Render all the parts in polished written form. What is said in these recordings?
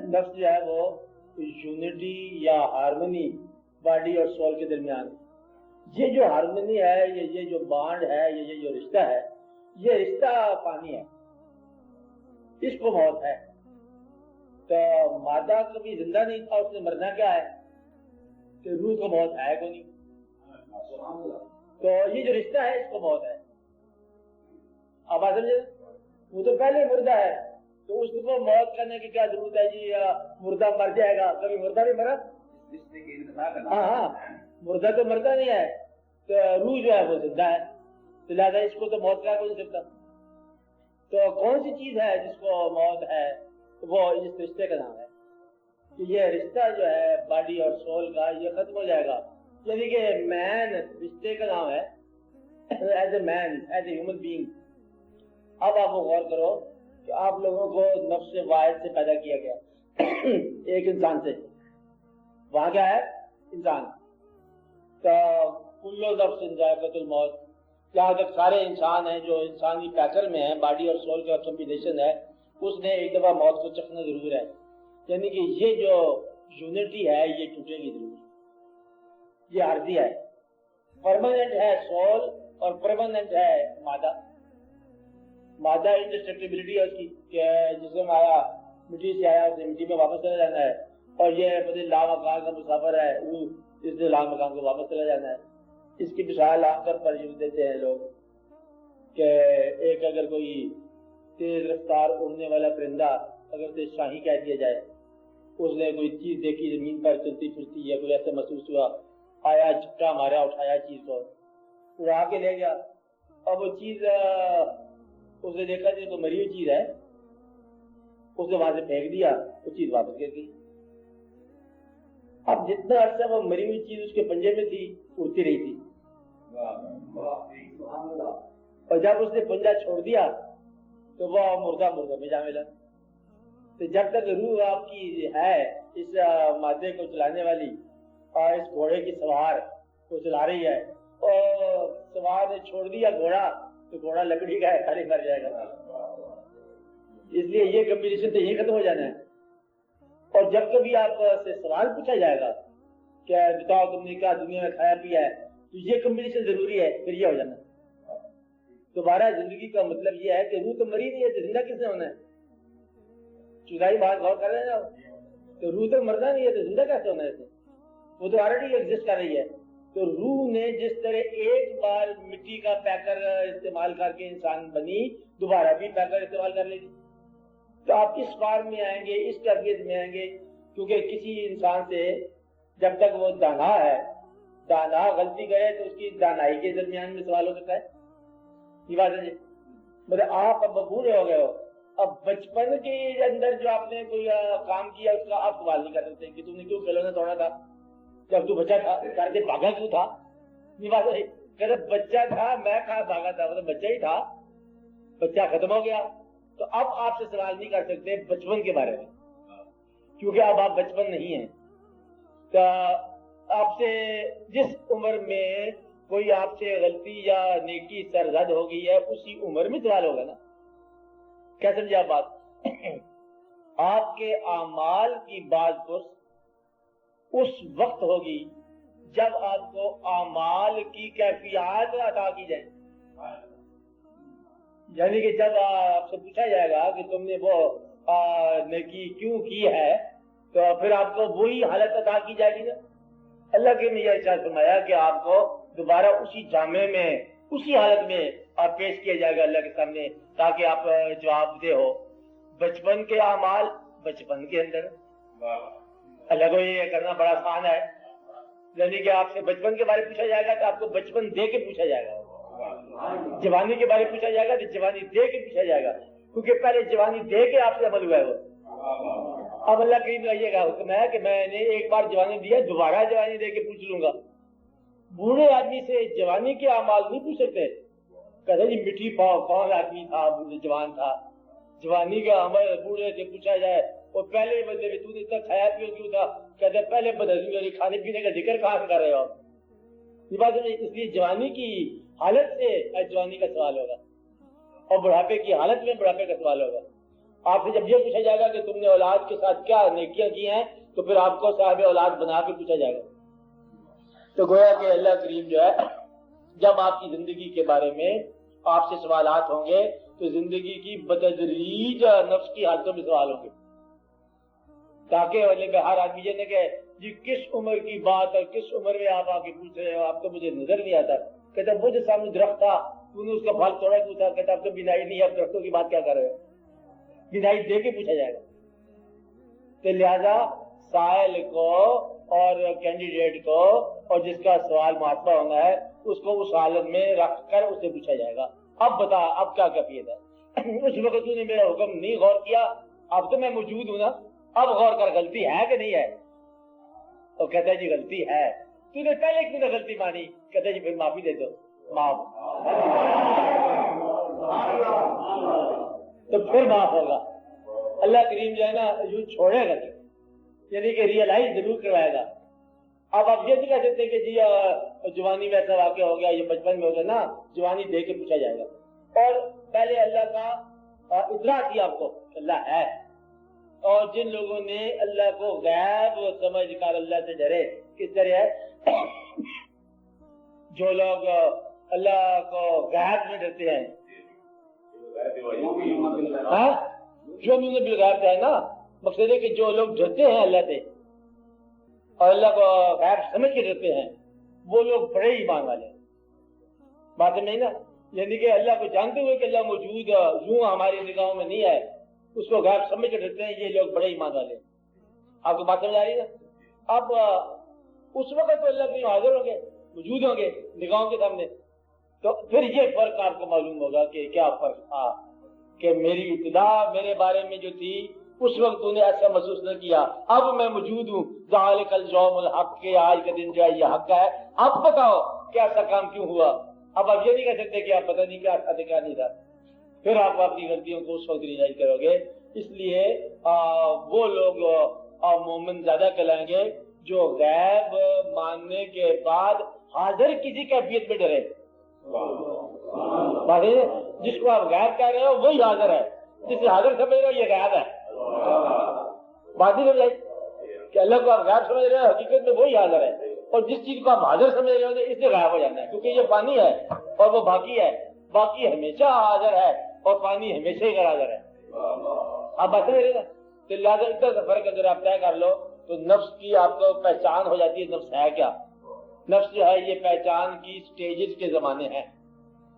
نفس جو ہے وہ یونٹی یا ہارمونی باڈی اور سول کے درمیان، یہ جو ہارمونی ہے، یہ جو بانڈ ہے، یہ جو رشتہ ہے، یہ رشتہ فانی ہے، اس کو موت ہے۔ تو مادہ کبھی زندہ نہیں تھا، اس نے مرنا کیا ہے کہ روح کو موت ہے کو نہیں، تو یہ جو رشتہ ہے اس کو موت ہے۔ اب آپ سمجھے، وہ تو پہلے مردہ ہے، تو اس کو موت کرنے کی کیا ضرورت ہے جی؟ مردہ مر جائے گا، کبھی مردہ نہیں مرا؟ ہاں، مردہ تو مرتا نہیں ہے، تو روح جو ہے وہ زندہ ہے، تو لہٰذا اس کو تو موت کا کوئی نہیں سکتا۔ تو کون سی چیز ہے جس کو موت ہے؟ وہ اس رشتے کا نام ہے کہ یہ رشتہ جو ہے باڈی اور سول کا، یہ ختم ہو جائے گا۔ یعنی کہ مین رشتے کا نام ہے، as a man, as a human being. اب آپ کو غور کرو کہ آپ لوگوں کو نفس واحد سے پیدا کیا گیا، ایک انسان سے، وہاں کیا ہے؟ انسان۔ تو کل نفس ذائقۃ الموت، جہاں تک سارے انسان ہیں جو انسانی پیکر میں ہیں، باڈی اور سول کا کمبینیشن ہے، اس نے ایک دفعہ موت کو چکھنا ضرور ہے۔ یعنی کہ یہ جو یونٹی ہے یہ ٹوٹے گی ضرور، یہ عارضی ہے۔ پرماننٹ ہے سول اور پرماننٹ ہے مادہ۔ مادہ انڈسٹرکٹیبلٹی ہے اس کی، کہ جسم آیا مٹی سے آیا، اسے مٹی میں واپس چلا جانا ہے، اور یہ لا مکان کا مسافر ہے، وہ اس نے لا مکان کو واپس چلا جانا ہے۔ اس کی مثال عام طور پر یوں دیتے ہیں لوگ کہ ایک اگر کوئی تیز رفتار اڑنے والا پرندہ اگر سے شاہی کہہ دیا جائے، اس نے کوئی چیز دیکھی زمین پر چلتی پھرتی، یا کوئی ایسا محسوس ہوا، آیا جھٹکا مارا، اٹھایا چیز کو اڑا کے لے گیا، اور وہ چیز اس نے دیکھا کہ مری ہوئی چیز ہے، اس نے وہاں سے پھینک دیا، وہ چیز واپس گر گئی۔ اب جتنا عرصہ وہ مری ہوئی چیز اس کے پنجے میں تھی، اڑتی رہی تھی، اور جب اس نے پنجہ چھوڑ دیا تو وہ مردہ میں جا ملا۔ تو جب تک روح آپ کی ہے اس مادے کو چلانے والی، اور اس گھوڑے کی سوار کو چلا رہی ہے، اور سوار نے چھوڑ دیا گھوڑا، تو گھوڑا لکڑی کا ہے، خالی مر جائے گا۔ اس لیے یہ کمبینیشن تو یہی ختم ہو جانا ہے۔ اور جب کبھی آپ سے سوال پوچھا جائے گا کہ بتاؤ تم نے کیا دنیا میں کھایا پیا ہے، تو یہ کمبینیشن ضروری ہے، پھر یہ ہو جانا۔ دوبارہ زندگی کا مطلب یہ ہے کہ روح تو مری نہیں ہے، تو زندہ کس نے ہونا ہے؟ چودائی بات غور کر رہے ہیں آپ؟ تو روح تو مرنا نہیں ہے، تو زندہ کیسے ہونا ہے؟ وہ تو آلریڈی ایگزسٹ کر رہی ہے۔ تو روح نے جس طرح ایک بار مٹی کا پیکر استعمال کر کے انسان بنی، دوبارہ بھی پیکر استعمال کر لے گی۔ تو آپ اس فارم میں آئیں گے، اس کیفیت میں آئیں گے، کیونکہ کسی انسان سے جب تک وہ دانا ہے، دانا غلطی کرے تو اس کی دانائی کے درمیان میں سوال ہو سکتا ہے۔ یہ بات ہے جی، مطلب آپ اب بوڑھے ہو گئے ہو، اب بچپن کے اندر جو آپ نے کوئی کام کیا اس کا آپ سوال نہیں کر سکتے کہ تم نے کیوں کھلونا توڑا تھا جب تو بچہ تھا، گھر سے بھاگا کیوں تھا؟ یہ بات ہے، کہ بچہ تھا میں کہاں بھاگا تھا، مطلب بچہ ہی تھا، بچہ ختم ہو گیا۔ تو اب آپ سے سوال نہیں کر سکتے بچپن کے بارے میں، کیونکہ اب آپ بچپن نہیں ہیں۔ تو آپ سے جس عمر میں کوئی آپ سے غلطی یا نیکی سرزد ہو گئی ہے، اسی عمر میں سوال ہوگا نا۔ کیا سمجھے آپ بات؟ آپ کے اعمال کی بعض اس وقت ہوگی جب آپ کو اعمال کی کیفیات عطا کی جائے، یعنی کہ جب آپ سے پوچھا جائے گا کہ تم نے وہ نیکی کیوں کی ہے، تو پھر آپ کو وہی حالت عطا کی جائے گی نا۔ اللہ کے نے یہ ارشاد فرمایا کہ آپ کو دوبارہ اسی جامع میں، اسی حالت میں آپ پیش کیا جائے گا اللہ کے سامنے، تاکہ آپ جواب دہ ہو۔ بچپن کے اعمال بچپن کے اندر، اللہ کو یہ کرنا بڑا آسان ہے، یعنی کہ آپ سے بچپن کے بارے پوچھا جائے گا تو آپ کو بچپن دے کے پوچھا جائے گا، جوانی کے بارے پوچھا جائے گا تو جوانی دے کے پوچھا جائے گا، کیونکہ پہلے جوانی دے کے آپ سے عمل ہوا ہے وہ۔ اب اللہ کریم کا یہ حکم ہے کہ میں نے ایک بار جوانی دیا، دوبارہ جوانی دے کے پوچھ لوں گا۔ بوڑھے آدمی سے جوانی کے اعمال نہیں پوچھ سکتے، کہتے جی مٹی پاؤ کون آدمی تھا جوان تھا، جوانی کا عمل بوڑھے سے پوچھا جائے، اور پہلے بندے میں تو نے اتنا کھایا پیو کیوں تھا، کہتے پہلے بدل کھانے پینے کا ذکر کہاں سے کر رہے ہو آپ؟ یہ بات ہے، اس لیے جوانی کی حالت سے جوانی کا سوال ہوگا، اور بڑھاپے کی حالت میں بڑھاپے کا سوال ہوگا۔ آپ سے جب یہ پوچھا جائے گا کہ تم نے اولاد کے ساتھ کیا نیکیاں کی ہیں تو پھر آپ کو صاحب اولاد بنا کے پوچھا جائے گا. تو گویا کہ اللہ کریم جو ہے جب آپ کی زندگی کے بارے میں آپ سے سوالات ہوں گے تو زندگی کی بتدریج نفس کی حالتوں میں سوال ہوں گے، تاکہ ہر آدمی یہ نہ کہ جی کس عمر کی بات اور کس عمر میں آپ آ کے پوچھ رہے ہو، آپ تو مجھے نظر نہیں آتا. کہتا وہ جو سامنے درخت تھا تو نے اس کا پھل توڑا پوچھا، کہتا اب تو بینائی نہیں ہے، اب درختوں کی بات کیا کر رہے ہو. بینائی دے کے پوچھا جائے گا. تو لہذا سائل کو اور کینڈیڈیٹ کو اور جس کا سوال محاسبہ ہونا ہے اس کو اس حالت میں رکھ کر اسے پوچھا جائے گا اب بتا اب کیا کیفیت ہے. اس وقت تو نے میرا حکم نہیں غور کیا، اب تو میں موجود ہوں نا، اب غور کر غلطی ہے کہ نہیں ہے. تو کہتا ہے جی غلطی ہے. تو نے پہلے کیوں نہ غلطی مانی؟ کہتا ہے جی پھر معافی دے دو. معاف تو پھر معاف ہوگا. اللہ کریم جو ہے نا یوں چھوڑے گا نہیں، یعنی کہ ریئلائز ضرور کروائے گا. اب آپ یہ نہیں کہہ سکتے کہ جی جوانی میں ایسا واقعہ ہو گیا، یہ بچپن میں ہو گیا نا، جوانی دے کے پوچھا جائے گا. اور پہلے اللہ کا اطلاع کیا آپ کو اللہ ہے، اور جن لوگوں نے اللہ کو غیب سمجھ کر اللہ سے ڈرے، کس طرح ہے جو لوگ اللہ کو غیب میں ڈرتے ہیں، جو بالغیب ہے نا، مقصد ہے کہ جو لوگ ڈرتے ہیں اللہ سے اور اللہ کو غیب سمجھ کے ڈرتے ہیں وہ لوگ بڑے ایمان والے ہیں. بات نہیں نا، یعنی کہ اللہ کو جانتے ہوئے کہ اللہ موجود یوں ہماری نگاہوں میں نہیں ہے، اس کو غیب سمجھ کے ڈرتے ہیں، یہ لوگ بڑے ایمان والے ہیں. آپ کو بات سمجھ آ رہی ہے نا؟ اب اس وقت تو اللہ کے حاضر ہوں گے، موجود ہوں گے نگاہوں کے سامنے، تو پھر یہ فرق آپ کو معلوم ہوگا کہ کیا فرق تھا کہ میری ابتدا میرے بارے میں جو تھی اس وقت تو نے ایسا محسوس نہ کیا، اب میں موجود ہوں، ذالک اليوم الحق، کے آج کا دن جو ہے یہ حق ہے. اب بتاؤ کہ ایسا کام کیوں ہوا. اب آپ یہ نہیں کہہ سکتے کہ آپ پتہ نہیں کیا تھا کیا نہیں تھا، پھر آپ اپنی غلطیوں کو اس وقت ریلائز کرو گے. اس لیے وہ لوگ مومن زیادہ کہلائیں گے جو غیب ماننے کے بعد حاضر کسی کیفیت میں ڈرے. جس کو آپ غیب کہہ رہے ہو وہی حاضر ہے، جسے حاضر سمجھ رہے ہو یہ غیب ہے. بات ہی نہیں کہ اللہ کو آپ غیب سمجھ رہے ہو، حقیقت میں وہی حاضر ہے، اور جس چیز کو آپ حاضر سمجھ رہے ہو اس سے غائب ہو جانا ہے، کیونکہ یہ پانی ہے اور وہ باقی ہے. باقی ہمیشہ حاضر ہے اور پانی ہمیشہ ہی حاضر ہے. آپ بات سمجھ رہے نا؟ تو لہٰذا اتنا سا فرق اگر آپ طے کر لو تو نفس کی آپ کو پہچان ہو جاتی ہے. نفس ہے کیا؟ نفس جو ہے یہ پہچان کی سٹیجز کے زمانے ہیں.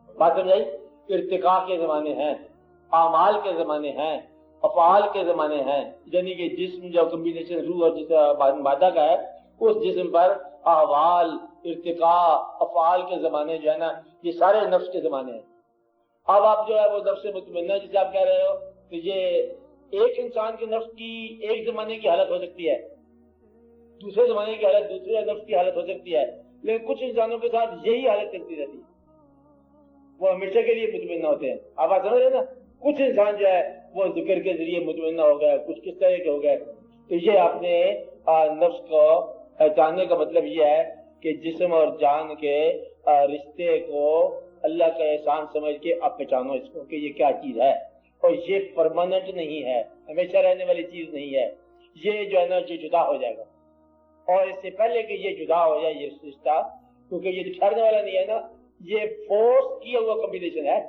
بات سمجھائی؟ ارتقاء کے زمانے ہیں، اعمال کے زمانے ہیں، افعال کے زمانے ہیں. یعنی کہ جسم جو کمبینیشن روح اور جسم مادہ کا ہے اس جسم پر احوال، ارتقاء، افعال کے زمانے جو ہے نا یہ سارے نفس کے زمانے ہیں. اب آپ جو ہے وہ نفس مطمئنہ جسے آپ کہہ رہے ہو تو یہ ایک انسان کے نفس کی ایک زمانے کی حالت ہو سکتی ہے، دوسرے زمانے کی حالت دوسرے نفس کی حالت ہو سکتی ہے، لیکن کچھ انسانوں کے ساتھ یہی حالت چلتی رہتی ہے، وہ ہمیشہ کے لیے مطمئنہ ہوتے ہیں. آپ سمجھ رہے ہیں نا؟ کچھ انسان جو ہے وہ ذکر کے ذریعے مطمئنہ ہو گئے، کچھ کس طرح کے ہو گئے. تو یہ اپنے نفس کو پہچاننے کا مطلب یہ ہے کہ جسم اور جان کے رشتے کو اللہ کا احسان سمجھ کے آپ پہچانو اس کو کہ یہ کیا چیز ہے، اور یہ پرماننٹ نہیں ہے، ہمیشہ رہنے والی چیز نہیں ہے. یہ جو ہے نا یہ جدا ہو جائے گا، اور اس سے پہلے کہ یہ جدا ہو جائے یہ رشتہ، کیونکہ یہ ٹھہرنے والا نہیں ہے نا، یہ فورس کیا ہوا کمبینیشن ہے،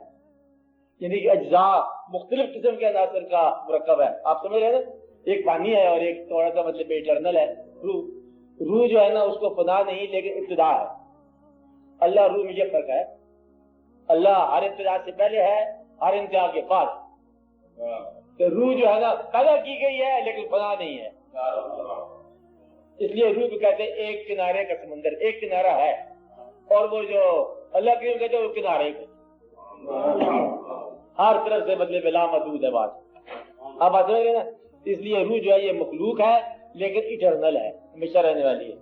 یعنی کہ اجزاء مختلف قسم کے عناصر کا مرکب ہے. آپ سمجھ رہے ہیں نا؟ ایک پانی ہے اور ایک تھوڑا سا مطلب ایٹرنل ہے. روح جو ہے نا اس کو فنا نہیں لیکن ابتدا ہے. اللہ روح میں یہ فرق ہے، اللہ ہر ابتدا سے پہلے ہے، ہر انتہا کے بعد. تو روح جو ہے نا پیدا کی گئی ہے لیکن فنا نہیں ہے. اس لیے روح کو کہتے ہیں ایک کنارے کا سمندر، ایک کنارہ ہے، اور وہ جو اللہ کے کہتے ہیں وہ کنارے کو ہر طرف سے بدلے بلا محدود ہے. بات آپ بات سمجھ رہے نا؟ اس لیے روح جو ہے یہ مخلوق ہے لیکن ایٹرنل ہے، ہمیشہ رہنے والی ہے.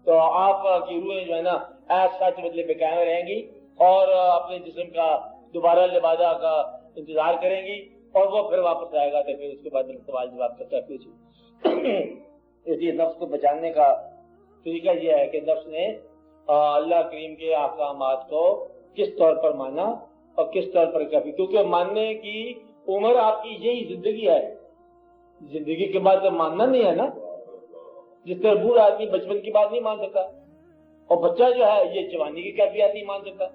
تو آپ کی روحیں جو ہے نا ایسا سچ بدلے پہ قائم رہیں گی اور اپنے جسم کا دوبارہ لبادہ کا انتظار کریں گی، اور وہ پھر واپس آئے گا تو پھر اس کے بعد سوال جواب کرتا ہے. اس لیے نفس کو بچانے کا طریقہ یہ ہے کہ نفس نے اللہ کریم کے احکامات کو کس طور پر مانا اور کس طور پر کافی، کیونکہ ماننے کی عمر آپ کی یہی زندگی ہے، زندگی کے بعد تو ماننا نہیں ہے نا. جس طرح بوڑھا آدمی بچپن کی بات نہیں مان سکتا، اور بچہ جو ہے یہ جوانی کی کیفیت نہیں مان سکتا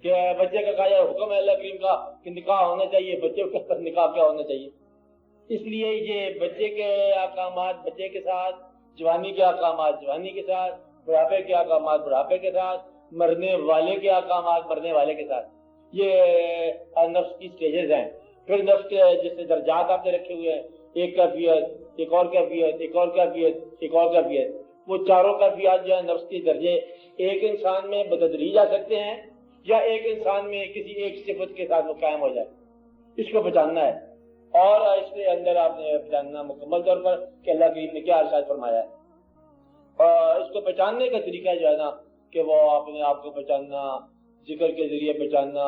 کہ بچے کا کہا جائے حکم ہے اللہ کریم کا کہ نکاح ہونا چاہیے، بچے کا نکاح کیا ہونا چاہیے. اس لیے یہ بچے کے احکامات بچے کے ساتھ، جوانی کے احکامات جوانی کے ساتھ، بڑھاپے کے احکامات بڑھاپے کے ساتھ، مرنے والے کے احکامات مرنے والے کے ساتھ، یہ نفس کی سٹیجز ہیں. پھر نفس کے جیسے درجات آپ نے رکھے ہوئے ہیں، ایک کیفیت، ایک اور کیفیت، ایک اور کیفیت، ایک اور کیفیت. وہ چاروں کیفیات جو ہے نفس کے درجے ایک انسان میں بدل جا سکتے ہیں، یا ایک انسان میں کسی ایک صفت کے ساتھ وہ قائم ہو جائے. اس کو پہچاننا ہے، اور اس کے اندر آپ نے پہچاننا مکمل طور پر کہ اللہ کریم نے کیا ارشاد فرمایا ہے. اور اس کو پہچاننے کا طریقہ جو ہے نا کہ وہ اپنے آپ کو پہچاننا، ذکر کے ذریعے پہچاننا،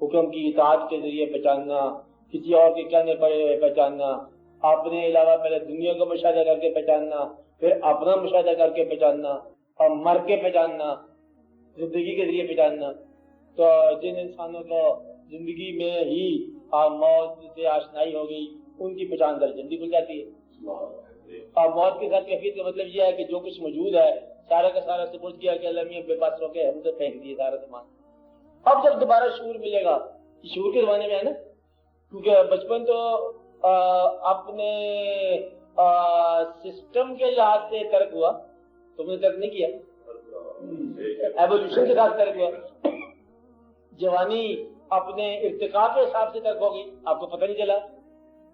حکم کی اطاعت کے ذریعے پہچاننا، کسی اور کے کہنے پر پہچاننا، اپنے علاوہ پہلے دنیا کو مشاہدہ کر کے پہچاننا، پھر اپنا مشاہدہ کر کے پہچاننا، اور مر کے پہچاننا، زندگی کے ذریعے پہچاننا. تو جن انسانوں کو زندگی میں ہی موت سے آشنائی ہو گئی ان کی پہچان در جلدی کھل جاتی ہے. اور موت کے ساتھ کیفیت کا مطلب یہ ہے کہ جو کچھ موجود ہے سارا کا سارا سپرد کیا کہ اللہ میاں بے پاس ہو کے ہم سے پھینک دیے سارا سامان. اب جب دوبارہ شعور ملے گا، شعور کے زمانے میں ہے نا، کیونکہ بچپن تو اپنے سسٹم کے لحاظ سے ترک ہوا، تم نے ترک نہیں کیا، ایوولوشن کے ساتھ ترک ہوا. جوانی اپنے ارتقاء کے حساب سے ترک ہو گئی، آپ کو پتہ نہیں چلا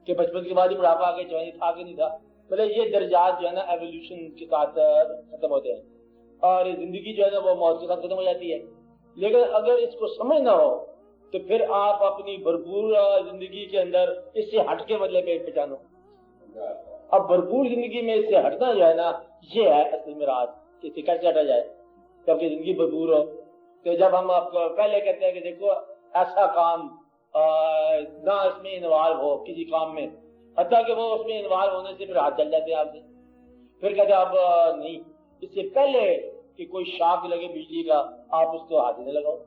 کہ بچپن کے بعد ہی بڑھاپا آ کے جوانی تھا کہ نہیں تھا. مطلب یہ درجات جو ہے نا ایوولوشن کے ساتھ ختم ہوتے ہیں، اور زندگی جو ہے نا وہ موت کے ساتھ ختم ہو جاتی ہے. لیکن اگر اس کو سمجھنا ہو تو پھر آپ اپنی بھرپور زندگی کے اندر اس سے ہٹ کے مطلب پہچانو. اب بھرپور زندگی میں اس سے ہٹنا جو ہے نا یہ ہے اصل میراث، کہ اس سے کیسے ہٹا جائے تاکہ زندگی بھرپور ہو. تو جب ہم آپ کو پہلے کہتے ہیں کہ دیکھو ایسا کام نہ اس میں انوالو ہو کسی کام میں، حتیٰ کہ وہ اس میں انوالو ہونے سے پھر ہاتھ جل جاتے ہیں آپ سے. پھر کہتے ہیں اب نہیں، اس سے پہلے کہ کوئی شاک لگے بجلی کا آپ اس کو ہاتھ نہ لگاؤ،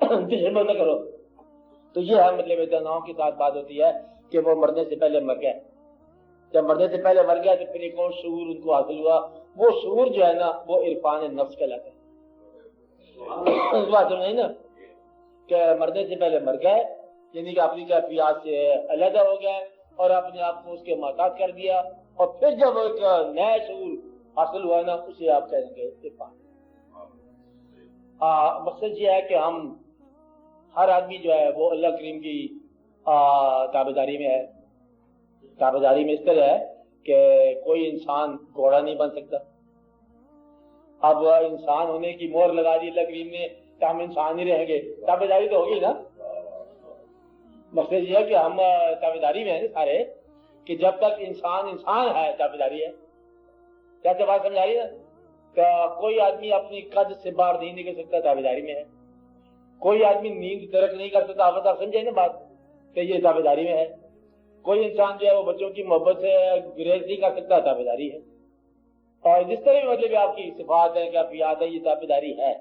تجربہ نہ کرو. تو یہ ہے مطلب اتناؤں کے ساتھ بات ہوتی ہے کہ وہ مرنے سے پہلے مر گئے. جب مرنے سے پہلے مر گیا تو پھر ایک اور شعور ان کو حاصل ہوا. وہ شعور جو ہے نا وہ عرفان نفس کہلاتا ہے. اس بات سمجھ نا کہ مرنے سے پہلے مر گئے، یعنی کہ اپنی کیفیات سے علیحدہ ہو گئے اور اپنے آپ کو اس کے محتاط کر دیا. اور پھر جب ایک نیا شعور حاصل ہوا نا اسے آپ کہیں گے عرفان. مقصد یہ ہے کہ ہم ہر آدمی جو ہے وہ اللہ کریم کی تابعداری میں ہے. تابعداری میں اس طرح ہے کہ کوئی انسان گھوڑا نہیں بن سکتا. اب انسان ہونے کی مہر لگا دی اللہ کریم نے کہ ہم انسان ہی رہیں گے، تابعداری تو ہوگی نا. مقصد یہ ہے کہ ہم تابعداری میں ہیں سارے، کہ جب تک انسان انسان ہے تابعداری ہے. کیسے بات سمجھا رہی ہے کہ کوئی آدمی اپنی قد سے باہر نہیں نکل سکتا، تابعداری میں ہے. کوئی آدمی نیند ترک نہیں کر سکتا، آپ سمجھے نا بات کہ یہ تابعداری میں ہے. کوئی انسان جو ہے وہ بچوں کی محبت سے گریز نہیں کر سکتا، تابعداری ہے. اور جس طرح بھی مطلب آپ کی صفات ہے کیفیات ہے یہ تابعداری ہے.